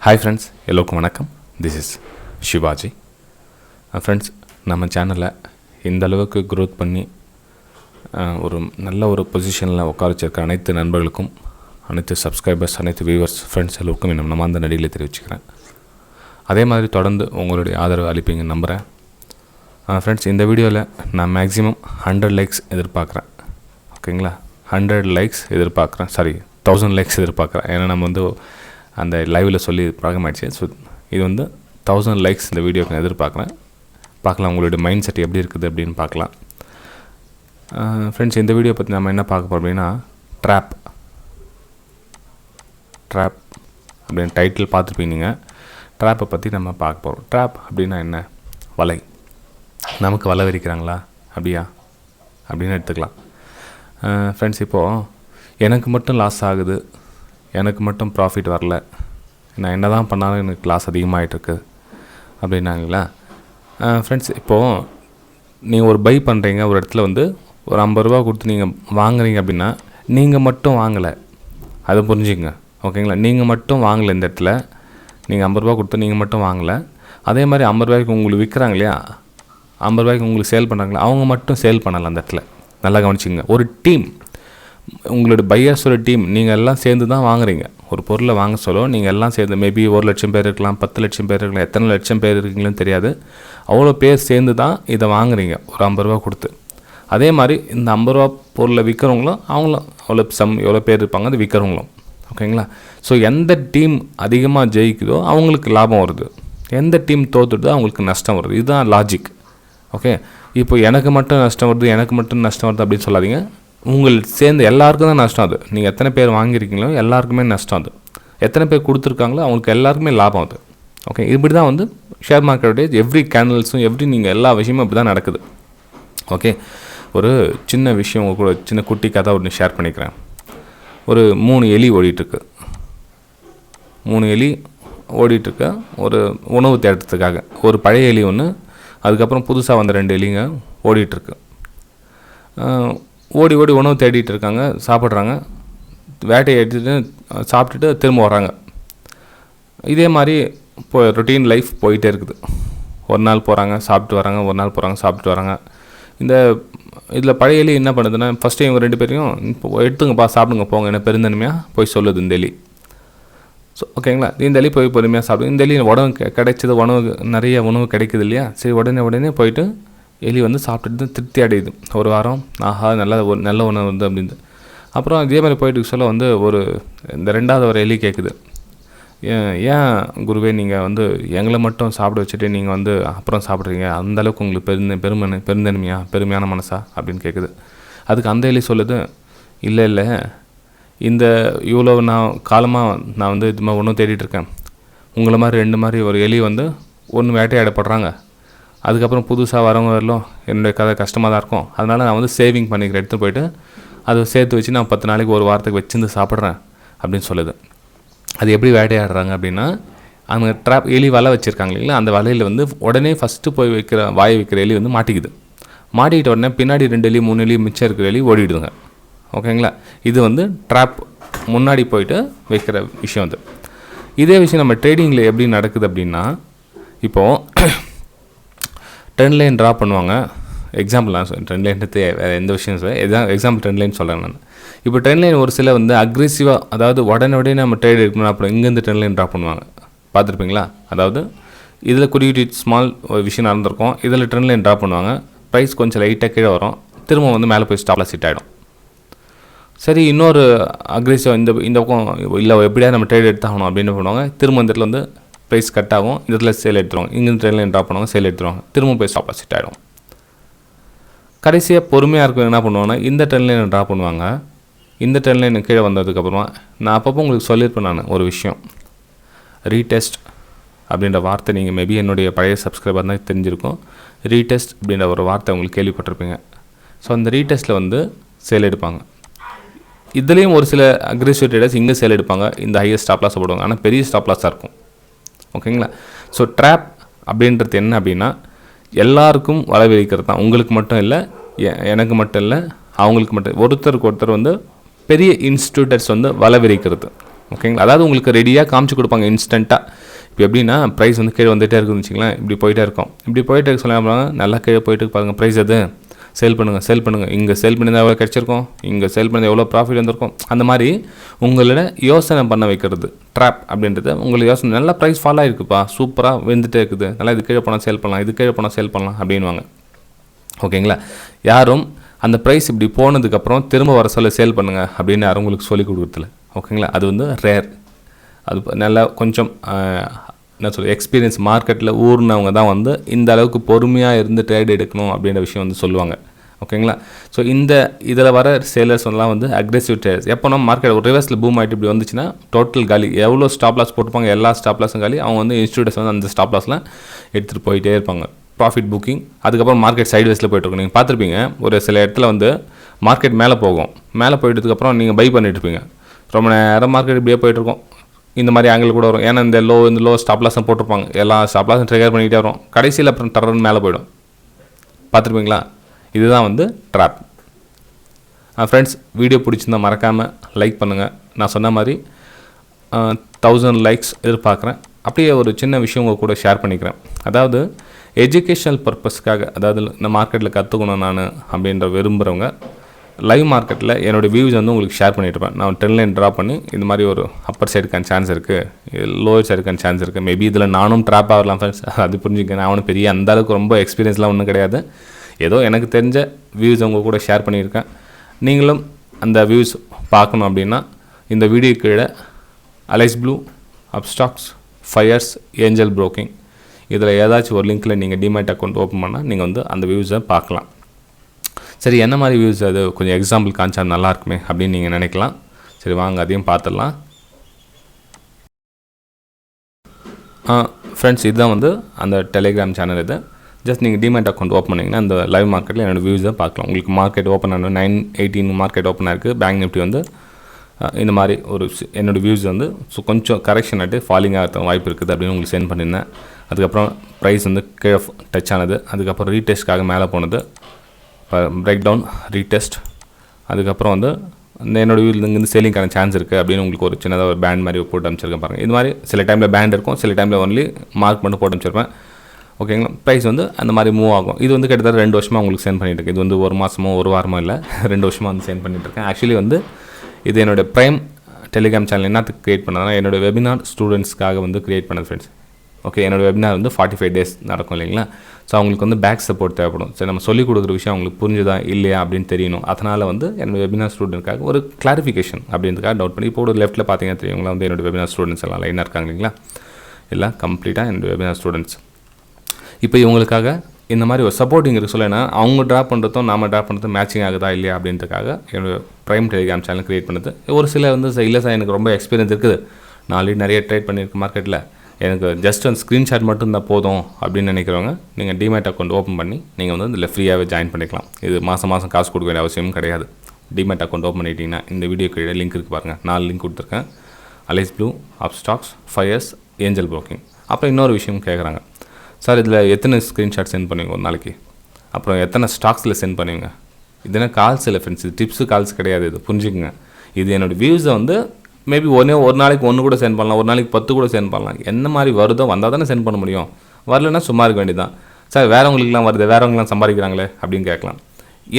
Hi friends, எல்லோருக்கும் வணக்கம். This is Shivaji. Friends, நம்ம சேனலை இந்த அளவுக்கு க்ரோத் பண்ணி ஒரு நல்ல ஒரு பொசிஷனில் உட்கார வச்சிருக்க அனைத்து நண்பர்களுக்கும், அனைத்து சப்ஸ்கிரைபர்ஸ், அனைத்து வியூவர்ஸ், ஃப்ரெண்ட்ஸ் எல்லோருக்கும் நம்ம அந்த நடிகளை தெரிவிச்சுக்கிறேன். அதே மாதிரி தொடர்ந்து உங்களுடைய ஆதரவு அளிப்பீங்கன்னு நம்புகிறேன். ஃப்ரெண்ட்ஸ், இந்த வீடியோவில் நான் மேக்ஸிமம் 100 லைக்ஸ் எதிர்பார்க்குறேன். ஓகேங்களா? 100 லைக்ஸ் எதிர்பார்க்குறேன். 1000 லைக்ஸ் எதிர்பார்க்குறேன். ஏன்னா நம்ம வந்து அந்த லைவில் சொல்லி பழக்கமாயிடுச்சு. ஸோ இது வந்து 1000 லைக்ஸ் இந்த வீடியோக்கு நான் எதிர்பார்க்குறேன். பார்க்கலாம் உங்களுடைய மைண்ட் செட் எப்படி இருக்குது அப்படின்னு பார்க்கலாம். ஃப்ரெண்ட்ஸ், இந்த வீடியோ பற்றி நம்ம என்ன பார்க்க போகிறோம் அப்படின்னா, ட்ராப் அப்படின்னு டைட்டில் பார்த்துருப்பீங்க நீங்கள். ட்ராப்பை பற்றி நம்ம பார்க்க போகிறோம். ட்ராப் அப்படின்னா என்ன? வலை. நமக்கு வலை விரிக்கிறாங்களா அப்படியா அப்படின்னு எடுத்துக்கலாம். ஃப்ரெண்ட்ஸ், இப்போது எனக்கு மட்டும் லாஸ் ஆகுது, எனக்கு மட்டும் ப்ராஃபிட் வரல, நான் என்ன தான் பண்ணாலும் எனக்கு லாஸ் அதிகமாகிட்டுருக்கு அப்படின்னாங்களா? ஃப்ரெண்ட்ஸ், இப்போது நீங்கள் ஒரு பை பண்ணுறீங்க, ஒரு இடத்துல வந்து ஒரு 50 ரூபா கொடுத்து நீங்கள் வாங்குறீங்க அப்படின்னா, நீங்கள் மட்டும் வாங்கலை, அதை புரிஞ்சுங்க. ஓகேங்களா? நீங்கள் மட்டும் வாங்கலை. இந்த இடத்துல நீங்கள் 50 ரூபா கொடுத்து நீங்கள் மட்டும் வாங்கலை. அதே மாதிரி 50 ரூபாய்க்கு உங்களுக்கு விற்கிறாங்க இல்லையா, 50 ரூபாய்க்கு உங்களுக்கு சேல் பண்ணுறாங்களா, அவங்க மட்டும் சேல் பண்ணலை. அந்த இடத்துல நல்லா கவனிச்சிங்க. ஒரு டீம், உங்களோட பையர்ஸோட டீம், நீங்கள் எல்லாம் சேர்ந்து தான் வாங்குறீங்க. ஒரு பொருளை வாங்க சொல்ல நீங்கள் எல்லாம் சேர்ந்து, மேபி 1 லட்சம் பேர் இருக்கலாம், 10 லட்சம் பேர் இருக்கலாம், எத்தனை லட்சம் பேர் இருக்கீங்களோன்னு தெரியாது. அவ்வளோ பேர் சேர்ந்து தான் இதை வாங்குறீங்க ஒரு 50 ரூபா கொடுத்து. அதே மாதிரி இந்த 50 ரூபா பொருளை விற்கிறவங்களும் அவங்களும் எவ்வளோ பேர் இருப்பாங்க அது விற்கிறவங்களும். ஓகேங்களா? ஸோ எந்த டீம் அதிகமாக ஜெயிக்குதோ அவங்களுக்கு லாபம் வருது, எந்த டீம் தோற்றுதோ அவங்களுக்கு நஷ்டம் வருது. இதுதான் லாஜிக். ஓகே, இப்போ எனக்கு மட்டும் நஷ்டம் வருது, எனக்கு மட்டும் நஷ்டம் வருது அப்படின்னு சொல்லாதீங்க. உங்களுக்கு சேர்ந்து எல்லாருக்கும் தான் நஷ்டம். அது நீங்கள் எத்தனை பேர் வாங்கியிருக்கீங்களோ எல்லாருக்குமே நஷ்டம். அது எத்தனை பேர் கொடுத்துருக்காங்களோ அவங்களுக்கு எல்லாருக்குமே லாபம் அது. ஓகே, இப்படி தான் வந்து ஷேர் மார்க்கெட்டுடைய எவ்ரி கேனல்ஸும் நீங்கள் எல்லா விஷயமும் இப்படி தான் நடக்குது. ஓகே, ஒரு சின்ன விஷயம் உங்கள் கூட சின்ன குட்டி கதை ஒன்று ஷேர் பண்ணிக்கிறேன். ஒரு 3 எலி ஓடிட்டுருக்கு. 3 எலி ஓடிட்டுருக்க ஒரு உணவு தேடுறதுக்காக. ஒரு பழைய எலி ஒன்று, அதுக்கப்புறம் புதுசாக வந்த 2 எலிங்க ஓடிட்டுருக்கு. ஓடி உணவு தேடிட்டு இருக்காங்க, சாப்பிட்றாங்க, வேட்டையை எடுத்துகிட்டு சாப்பிட்டுட்டு திரும்ப வராங்க. இதே மாதிரி ரொட்டீன் லைஃப் போயிட்டே இருக்குது. ஒரு நாள் போகிறாங்க, சாப்பிட்டு வராங்க, ஒரு நாள் போகிறாங்க, சாப்பிட்டு வராங்க. இதில் பழைய எலி என்ன பண்ணுதுன்னா, ஃபஸ்ட்டு இவங்க 2 பேரையும் இப்போ எடுத்துங்கப்பா, சாப்பிடுங்க போங்க, என்ன பெருந்தன்மையாக போய் சொல்லுது இந்த எலி. ஸோ ஓகேங்களா, இந்த எலி போய் பொறுமையாக சாப்பிடுங்க. இந்த எலி உணவு கிடைச்சது, நிறைய உணவு கிடைக்குது இல்லையா, சரி உடனே போயிட்டு எலி வந்து சாப்பிட்டுட்டு திருப்தி அடையுது. ஒரு வாரம், ஆஹா நல்ல உணவு வந்து அப்படின்னு. அப்புறம் இதே மாதிரி போயிட்டு சொல்ல வந்து இந்த 2வது ஒரு எலி கேட்குது, ஏன் குருவே நீங்கள் வந்து எங்களை மட்டும் சாப்பிட வச்சுட்டு நீங்கள் வந்து அப்புறம் சாப்பிட்றீங்க, அந்தளவுக்கு உங்களுக்கு பெருமையான மனசா அப்படின்னு கேட்குது. அதுக்கு அந்த எலி சொல்லுது, இல்லை இவ்வளோ காலமாக நான் வந்து இது மாதிரி உணவு தேடிட்டுருக்கேன். உங்களை மாதிரி 2 மாதிரி ஒரு எலி வந்து ஒன்று வேட்டையாடப்படுறாங்க, அதுக்கப்புறம் புதுசாக வரவங்க வரலும் என்னுடைய கதை கஷ்டமாக தான் இருக்கும். அதனால் நான் வந்து சேவிங் பண்ணிக்கிறேன், எடுத்துகிட்டு போயிட்டு அதை சேர்த்து வச்சு நான் 10 நாளைக்கு ஒரு வாரத்துக்கு வச்சுருந்து சாப்பிட்றேன் அப்படின்னு சொல்லுது. அது எப்படி வேட்டையாடுறாங்க அப்படின்னா, அவங்க எலி வலை வச்சுருக்காங்க இல்லைங்களா, அந்த வலையில் வந்து உடனே ஃபஸ்ட்டு போய் வாயை வைக்கிற எலி வந்து மாட்டிக்குது. மாட்டிக்கிட்ட உடனே பின்னாடி 2 எலி 3 எலி மிச்சம் இருக்கிற எலி ஓடிடுதுங்க. ஓகேங்களா? இது வந்து ட்ராப், முன்னாடி போயிட்டு வைக்கிற விஷயம். அது இதே விஷயம் நம்ம ட்ரேடிங்கில் எப்படி நடக்குது அப்படின்னா, இப்போது ட்ரெண்ட் லைன் ட்ரா பண்ணுவாங்க. எக்ஸாம்பிள் நான் ட்ரெண்ட் லைன் வேறு எந்த விஷயம் எக்ஸாம்பிள் ட்ரெண்ட் லைன் சொல்கிறேன் நான். இப்போ ட்ரெண்ட் லைன் ஒரு சில வந்து அக்ரெசிவாக, அதாவது உடனே நம்ம ட்ரேட் எடுக்கணும், அப்புறம் இங்கேருந்து ட்ரெண்ட் லைன் ட்ரா பண்ணுவாங்க. பார்த்துருப்பீங்களா? அதாவது இதில் குறிப்பிட்டு ஸ்மால் ஒரு விஷயம் நடந்திருக்கும், இதில் ட்ரெண்ட் லைன் ட்ரா பண்ணுவாங்க, ப்ரைஸ் கொஞ்சம் லைட்டாக கீழே வரும், திரும்ப வந்து மேலே போய் ஸ்டாப்ல சிட் ஆகிடும். சரி, இன்னொரு அக்ரெசிவாக இந்த பக்கம் இல்லை எப்படியா நம்ம ட்ரேட் எடுத்தாகணும் அப்படின்னு பண்ணுவாங்க, திரும்ப இந்த இடத்துல வந்து ப்ரைஸ் கட் ஆகும், இந்த இடத்துல சேல் எடுத்துருவாங்க, இங்கே ட்ரெண்ட் லைன் ட்ராப் பண்ணுவாங்க, சேல் எடுத்துருவாங்க, திரும்ப போய் ஸ்டாப் லாஸ் ஹிட் ஆகிடும். கடைசியாக பொறுமையாக இருக்கும் என்ன பண்ணுவாங்கன்னா, இந்த ட்ரெண்ட் லைனை ட்ரா பண்ணுவாங்க. இந்த ட்ரெண்ட் லைன் கீழே வந்ததுக்கப்புறமா நான் அப்பப்போ உங்களுக்கு சொல்லியிருப்பேன் நான் ஒரு விஷயம், ரீடெஸ்ட் அப்படின்ற வார்த்தை நீங்கள் மேபி என்னுடைய பழைய சப்ஸ்கிரைபர் தான் தெரிஞ்சிருக்கும். ரீடெஸ்ட் அப்படின்ற ஒரு வார்த்தை உங்களுக்கு கேள்விப்பட்டிருப்பீங்க. ஸோ அந்த ரீடெஸ்ட்டில் வந்து சேல் எடுப்பாங்க. இதுலேயும் ஒரு சில அக்ரெசிவ் ட்ரேடர்ஸ் இங்கே சேல் எடுப்பாங்க, இந்த ஹையஸ்ட் ஸ்டாப் லாஸை போடுவாங்க, ஆனால் பெரிய ஸ்டாப் லாஸாக இருக்கும். ஓகேங்களா? ஸோ ட்ராப் அப்படின்றது என்ன அப்படின்னா, எல்லாருக்கும் வலை விரிக்கிறது தான். உங்களுக்கு மட்டும் இல்லை, எனக்கு மட்டும் இல்லை, அவங்களுக்கு மட்டும், ஒருத்தருக்கு ஒருத்தர் வந்து பெரிய இன்ஸ்டியூட்டர்ஸ் வந்து வலை விரிக்கிறது. ஓகேங்களா. அதாவது உங்களுக்கு ரெடியாக காமிச்சு கொடுப்பாங்க இன்ஸ்டண்ட்டாக. இப்போ எப்படின்னா ப்ரைஸ் வந்து கீழே வந்துகிட்டே இருக்குதுன்னு வச்சிங்களேன், இப்படி போயிட்டே இருக்கும். இப்படி போயிட்டு இருக்க சொல்லாமல் நல்லா கீழே போயிட்டு பாருங்கள், ப்ரைஸ் அது சேல் பண்ணுங்கள், இங்கே சேல் பண்ணியிருந்தால் எவ்வளோ கிடச்சிருக்கும், இங்கே சேல் பண்ணி எவ்வளோ ப்ராஃபிட் வந்திருக்கும். அந்த மாதிரி உங்களோட யோசனை பண்ண வைக்கிறது ட்ராப் அப்படின்றது. உங்களுக்கு யோசனை நல்லா ப்ரைஸ் ஃபால் ஆகிருக்குப்பா, சூப்பராக வந்துட்டே இருக்குது, நல்லா இது கீழே போனால் சேல் பண்ணலாம், இது கீழே போனால் சேல் பண்ணலாம் அப்படின்வாங்க. ஓகேங்களா. யாரும் அந்த ப்ரைஸ் இப்படி போனதுக்கப்புறம் திரும்ப வர சொல்ல சேல் பண்ணுங்கள் அப்படின்னு யாரும் உங்களுக்கு சொல்லிக் கொடுக்குறதில்ல. ஓகேங்களா. அது வந்து ரேர். அது நல்லா கொஞ்சம் என்ன சொல்ல எக்ஸ்பீரியன்ஸ் மார்க்கெட்டில் ஊர்னவங்க தான் வந்து இந்த அளவுக்கு பொறுமையாக இருந்து ட்ரேட் எடுக்கணும் அப்படின்ற விஷயம் வந்து சொல்லுவாங்க. ஓகேங்களா. ஸோ இதில் வர சேலர்ஸ் எல்லாம் வந்து அக்ரெசிவ் ட்ரேடர்ஸ். எப்போ நம்ம மார்க்கெட் ஒரு ரிவர்ஸில் பூம் ஆகிட்டு இப்படி வந்துச்சுன்னா டோட்டல் காலி. எவ்வளோ ஸ்டாப் லாஸ் போட்டுப்பாங்க, எல்லா ஸ்டாப் லாஸும் காலி. அவங்க வந்து இன்ஸ்டியூட்டர்ஸ் வந்து அந்த ஸ்டாப் லாஸ்லாம் எடுத்துகிட்டு போயிட்டே இருப்பாங்க. Profit booking. அதுக்கப்புறம் மார்க்கெட் சைடு வேஸில் போய்ட்டுருக்கும். நீங்கள் பார்த்துருப்பீங்க, ஒரு சில இடத்துல வந்து மார்க்கெட் மேலே போகும், மேலே போயிட்டதுக்கப்புறம் நீங்கள் பை பண்ணிட்டுருப்பீங்க. ரொம்ப நேரம் மார்க்கெட் இப்படியே போயிட்டுருக்கும். இந்த மாதிரி ஆங்கிள் கூட வரும். ஏன்னா இந்த லோ ஸ்டாப் லாஸும் போட்டிருப்பாங்க. எல்லா ஸ்டாப் லாஸும் ட்ரிகர் பண்ணிகிட்டே வரும். கடைசியில் அப்புறம் டர்ன்னு மேலே போயிடும். பார்த்துருப்பீங்களா. இதுதான் வந்து ட்ராப். ஃப்ரெண்ட்ஸ், வீடியோ பிடிச்சிருந்தால் மறக்காமல் லைக் பண்ணுங்கள். நான் சொன்ன மாதிரி 1000 லைக்ஸ் எதிர்பார்க்குறேன். அப்படியே ஒரு சின்ன விஷயம் உங்கள் கூட ஷேர் பண்ணிக்கிறேன். அதாவது எஜுகேஷனல் பர்பஸ்க்காக, அதாவது இந்த மார்க்கெட்டில் கற்றுக்கணும் நான் அப்படின்ற விரும்புகிறவங்க லைவ் மார்க்கெட்டில் என்னோடய வியூஸ் வந்து உங்களுக்கு ஷேர் பண்ணிட்டுருப்பேன். நான் 10 லைன் ட்ரா பண்ணி இந்த மாதிரி ஒரு அப்பர் சைடுக்கான சான்ஸ் இருக்குது, லோவர் சைடுக்கான சான்ஸ் இருக்குது. மேபி இதில் நானும் ட்ராப் ஆகலாம் ஃப்ரெண்ட்ஸ், அது புரிஞ்சுக்க. நான் அவனு பெரிய அந்தளவுக்கு ரொம்ப எக்ஸ்பீரியன்ஸ்லாம் ஒன்றும் கிடையாது. ஏதோ எனக்கு தெரிஞ்ச வியூஸ் உங்கள் கூட ஷேர் பண்ணியிருக்கேன். நீங்களும் அந்த வியூஸ் பார்க்கணும் அப்படின்னா இந்த வீடியோ கீழே Aliceblue, Upstox, FYERS, angel broking இதில் ஏதாச்சும் ஒரு லிங்க்கில் நீங்கள் டிமேட் அக்கௌண்ட் ஓப்பன் பண்ணால் நீங்கள் வந்து அந்த வியூஸை பார்க்கலாம். சரி, என்ன மாதிரி வியூஸ் அது கொஞ்சம் எக்ஸாம்பிள் காமிச்சா நல்லாயிருக்குமே அப்படின்னு நீங்கள் நினைக்கலாம். சரி, வாங்க அதையும் பார்த்துடலாம். ஃப்ரெண்ட்ஸ், இதுதான் வந்து அந்த டெலிகிராம் சேனல். இது ஜஸ்ட் நீங்கள் டிமேட் அக்கௌண்ட் ஓப்பன் பண்ணிங்கன்னா அந்த லைவ் மார்க்கெட்டில் என்னோடய வியூஸை பார்க்கலாம். உங்களுக்கு மார்க்கெட் ஓப்பன் ஆன 9:18 மார்க்கெட் ஓப்பன் ஆகிருக்கு. பேங்க் நிஃப்டி வந்து இந்த மாதிரி ஒரு என்னோடய வியூஸ் வந்து கொஞ்சம் கரெக்ஷன் ஆகிட்டு ஃபாலிங் ஆகிறதுக்கு வாய்ப்பு இருக்குது அப்படின்னு உங்களுக்கு சென்ட் பண்ணியிருந்தேன். அதுக்கப்புறம் ப்ரைஸ் வந்து கீழே டச் ஆனது. அதுக்கப்புறம் ரீடெஸ்ட்காக மேலே போனது, பிரேக் டவுன், ரீடெஸ்ட். அதுக்கப்புறம் வந்து என்னோடய வியூவில் இங்கேருந்து சேலிங்கான சான்ஸ் இருக்குது அப்படின்னு உங்களுக்கு ஒரு சின்னதாக ஒரு பேண்ட் மாதிரி போட்டு அமைச்சிருக்கேன் பாருங்கள். இது மாதிரி சில டைமில் பேண்ட் இருக்கும், சில டைமில் ஒன்லி மார்க் மட்டும் போட்டு அமைச்சிருப்பேன். ஓகேங்களா. ப்ரைஸ் வந்து அந்த மாதிரி மூவ் ஆகும். இது வந்து கிட்டத்தட்ட 2 வருஷமாக உங்களுக்கு சென்ட் பண்ணிட்டுருக்கேன். இது வந்து 1 மாதமோ 1 வாரமோ இல்லை, 2 வருஷமாக வந்து சென்ட் பண்ணிட்டுருக்கேன். ஆக்சுவலி வந்து இது என்னோடய ப்ரைம் டெலிகிராம் சேனல் என்னத்துக்கு க்ரியேட் பண்ணதுனா என்னோடய வெபினார் ஸ்டூடெண்ட்ஸ்க்காக வந்து க்ரியேட் பண்ணது ஃப்ரெண்ட்ஸ். ஓகே, என்னோடய வெபினார் வந்து 45 டேஸ் நடக்கும் இல்லைங்களா. ஸோ அவங்களுக்கு வந்து பேக் சப்போர்ட் தேவைப்படும். சரி, நம்ம சொல்லிக் கொடுக்குற விஷயம் அவங்களுக்கு புரிஞ்சுதா இல்லையா அப்படின்னு தெரியணும். அதனால் வந்து என்னோடய வெபினார் ஸ்டூடெண்ட்காக ஒரு கிளாரிஃபிகேஷன் அப்படின்றதுக்காக டவுட் பண்ணி இப்போ ஒரு லெஃப்ட்டில் பார்த்தீங்கன்னா தெரியுங்களா வந்து என்னோடய வெபினார் ஸ்டூடெண்ட்ஸ் எல்லாம் லைனாக இருக்காங்க இல்லைங்களா. எல்லாம் கம்ப்ளீட்டாக என்னோடய வெபினார் ஸ்டூடெண்ட்ஸ். இப்போ இவங்களுக்காக இந்த மாதிரி ஒரு சப்போர்ட்டிங் இருக்குது. சொல்லனா அவங்க ட்ராப் பண்ணுறதும் நாம் ட்ராப் பண்ணுறதும் மேட்சிங் ஆகுதா இல்லையா அப்படின்றதுக்காக என்னோடய ப்ரைம் டெலிகிராம் சேனல் க்ரியேட் பண்ணுது. ஒரு சில வந்து இல்லை சார் எனக்கு ரொம்ப எக்ஸ்பீரியன்ஸ் இருக்குது, நான் ஆல்ரெடி நிறைய ட்ரேட் பண்ணியிருக்கேன் மார்க்கெட்டில், எனக்கு ஜஸ்ட் அந்த ஸ்க்ரீன்ஷாட் மட்டும் இருந்தால் போதும் அப்படின்னு நினைக்கிறவங்க நீங்கள் டிமேட் அக்கௌண்ட் ஓப்பன் பண்ணி நீங்கள் வந்து இதில் ஃப்ரீயாகவே ஜாயின் பண்ணிக்கலாம். இது மாதம் காசு கொடுக்க வேண்டிய அவசியமும் கிடையாது. டிமேட் அக்கௌண்ட் ஓப்பன் பண்ணிட்டீங்கன்னா இந்த வீடியோ கீழே லிங்க் இருக்குது பாருங்கள், 4 லிங்க் கொடுத்துருக்கேன். Aliceblue, Upstox, FYERS, angel broking. அப்புறம் இன்னொரு விஷயம் கேட்குறாங்க, சார் இதில் எத்தனை ஸ்க்ரீன்ஷாட் சென்ட் பண்ணுவீங்க ஒரு நாளைக்கு, அப்புறம் எத்தனை ஸ்டாக்ஸில் சென்ட் பண்ணுவீங்க. இதுனா கால்ஸ் இல்லை ஃப்ரெண்ட்ஸ், இது டிப்ஸு கால்ஸ் கிடையாது. இது புரிஞ்சுக்குங்க. இது என்னோடய வியூஸை வந்து மேபி ஒரு நாளைக்கு 1 கூட சென்ட் பண்ணலாம், ஒரு நாளைக்கு 10 கூட சென்ட் பண்ணலாம். என்ன மாதிரி வருதோ வந்தால் தானே சென்ட் பண்ண முடியும். வரலன்னா சும்மா இருக்க வேண்டியதான். சார் வேறவங்களுக்குலாம் வருது, வேறவங்களாம் சம்பாதிக்கிறாங்களே அப்படின்னு கேட்கலாம்.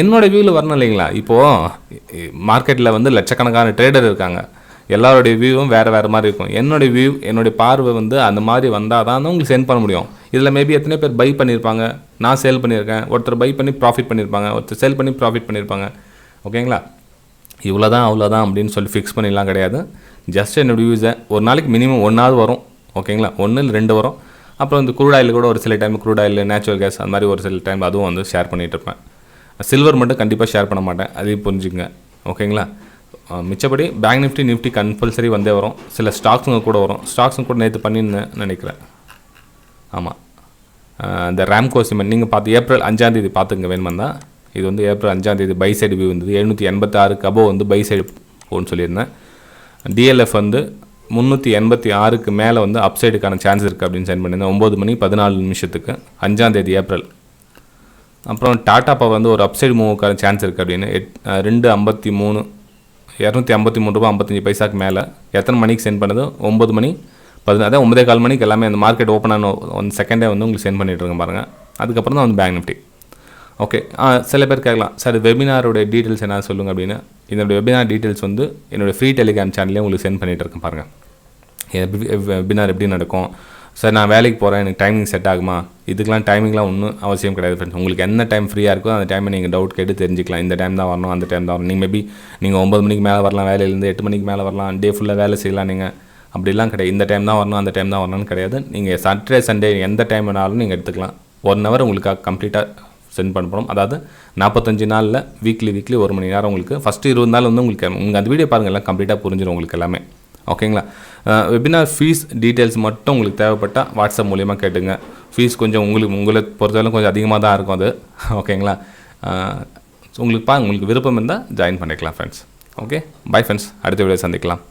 என்னோடய வியூவில் வரணும் இல்லைங்களா. இப்போது மார்க்கெட்டில் வந்து லட்சக்கணக்கான ட்ரேடர் இருக்காங்க, எல்லாருடைய வியூவும் வேறு மாதிரி இருக்கும். என்னுடைய வியூ, என்னுடைய பார்வை வந்து அந்த மாதிரி வந்தால் தான் உங்களுக்கு சென்ட் பண்ண முடியும். இதில் மேபி எத்தனை பேர் பை பண்ணியிருப்பாங்க, நான் சேல் பண்ணியிருக்கேன், ஒருத்தர் பை பண்ணி ப்ராஃபிட் பண்ணியிருப்பாங்க, ஒருத்தர் சேல் பண்ணி ப்ராஃபிட் பண்ணியிருப்பாங்க. ஓகேங்களா. இவ்வளோதான் அவ்வளோதான் அப்படின்னு சொல்லி ஃபிக்ஸ் பண்ணிடலாம் கிடையாது. ஜஸ்ட் என்னோடய வியூஸை ஒரு நாளைக்கு மினிமம் 1 வரும். ஓகேங்களா, 1 இல்லை 2 வரும். அப்புறம் இந்த க்ரூட் ஆயில் கூட ஒரு சில time, crude oil, natural gas, அந்த மாதிரி ஒரு சில டைம் அதுவும் வந்து ஷேர் பண்ணிகிட்டு இருப்பேன். சில்வர் மட்டும் கண்டிப்பாக ஷேர் பண்ண மாட்டேன், அதையும் புரிஞ்சுங்க. ஓகேங்களா. மிச்சப்படி பேங்க் நிஃப்டி கம்பல்சரி வந்தே வரும். சில ஸ்டாக்ஸுங்க கூட வரும். ஸ்டாக்ஸுங்க கூட நேற்று பண்ணின்னு நினைக்கிறேன். ஆமாம், இந்த ராம்கோ சிமெண்ட் நீங்கள் பார்த்து April 5 பார்த்துங்க வேணுமா தான். இது வந்து April 5 பை சைடு வியூ வந்தது. 786 அபோவ் வந்து பை சைடு போன்னு சொல்லியிருந்தேன். டிஎல்எஃப் வந்து 386 மேலே வந்து அப்சைடுக்கான சான்ஸ் இருக்குது அப்படின்னு சென்ட் பண்ணியிருந்தேன். 9:14 5 April. அப்புறம் டாட்டா பவர் வந்து ஒரு அப்சைடு மூவுக்கான சான்ஸ் இருக்குது அப்படின்னு 2:53 ₹253.55 மேலே. எத்தனை மணிக்கு சென்ட் பண்ணது? 9 மணி 10, அதான் 9:15 மணிக்கு எல்லாமே அந்த மார்க்கெட் ஓப்பன் ஆன 1 செகண்டே வந்து உங்களுக்கு சென்ட் பண்ணிட்டுருங்க பாருங்கள். அதுக்கப்புறம் தான் வந்து பேங்க் நிஃப்டி. ஓகே, சில பேர் கேட்கலாம், சார் வெபினாரோட டீட்டெயில்ஸ் என்ன சொல்லுங்கள் அப்படின்னு. என்னோடய வெபினார் டீட்டெயில்ஸ் வந்து என்னோடய ஃப்ரீ டெலிகிராம் சேனல்லே உங்களுக்கு சென்ட் பண்ணிகிட்டு இருக்கேன் பாருங்கள். வெபினார் எப்படி நடக்கும், சார் நான் வேலைக்கு போகிறேன், எனக்கு டைமிங் செட் ஆகுமா? இதுக்கெலாம் டைமிங்லாம் ஒன்றும் அவசியம் கிடையாது ஃப்ரெண்ட்ஸ். உங்களுக்கு என்ன டைம் ஃப்ரீயாக இருக்கோ அந்த டைமை நீங்கள் டவுட் கேட்டு தெரிஞ்சிக்கலாம். இந்த டைம் தான் வரணும், அந்த டைம் தான் வரணும். நீங்கள் மேபி நீங்கள் 9 மணிக்கு மேலே வரலாம், வேலையிலேருந்து 8 மணிக்கு மேலே வரலாம், டே ஃபுல்லாக வேலை செய்யலாம். நீங்கள் அப்படிலாம் கிடையாது. இந்த டைம் தான் வரணும், அந்த டைம் தான் வரணும்னு கிடையாது. நீங்கள் சாட்டர்டே சண்டே எந்த டைம் வேணாலும் நீங்கள் எடுத்துக்கலாம். 1 ஹவர் உங்களுக்காக கம்ப்ளீட்டாக சென்ட் பண்ணப்படும். அதாவது 45 நாளில் வீக்லி 1 மணி நேரம் உங்களுக்கு. ஃபஸ்ட்டு 20 நாள் வந்து உங்களுக்கு அந்த வீடியோ பாருங்கள், எல்லாம் கம்ப்ளீட்டாக புரிஞ்சிடும் உங்களுக்கு எல்லாமே. ஓகேங்களா? வெபினார் ஃபீஸ் டீட்டெயில்ஸ் மட்டும் உங்களுக்கு தேவைப்பட்டால் வாட்ஸ்அப் மூலிமா கேட்டுங்க. ஃபீஸ் கொஞ்சம் உங்களை பொறுத்தவரைக்கும் கொஞ்சம் அதிகமாக தான் இருக்கும் அது. ஓகேங்களா? உங்களுக்கு உங்களுக்கு விருப்பம் இருந்தால் ஜாயின் பண்ணிக்கலாம் ஃப்ரெண்ட்ஸ். Okay, bye friends. அடுத்த வீடியோ சந்திக்கலாம்.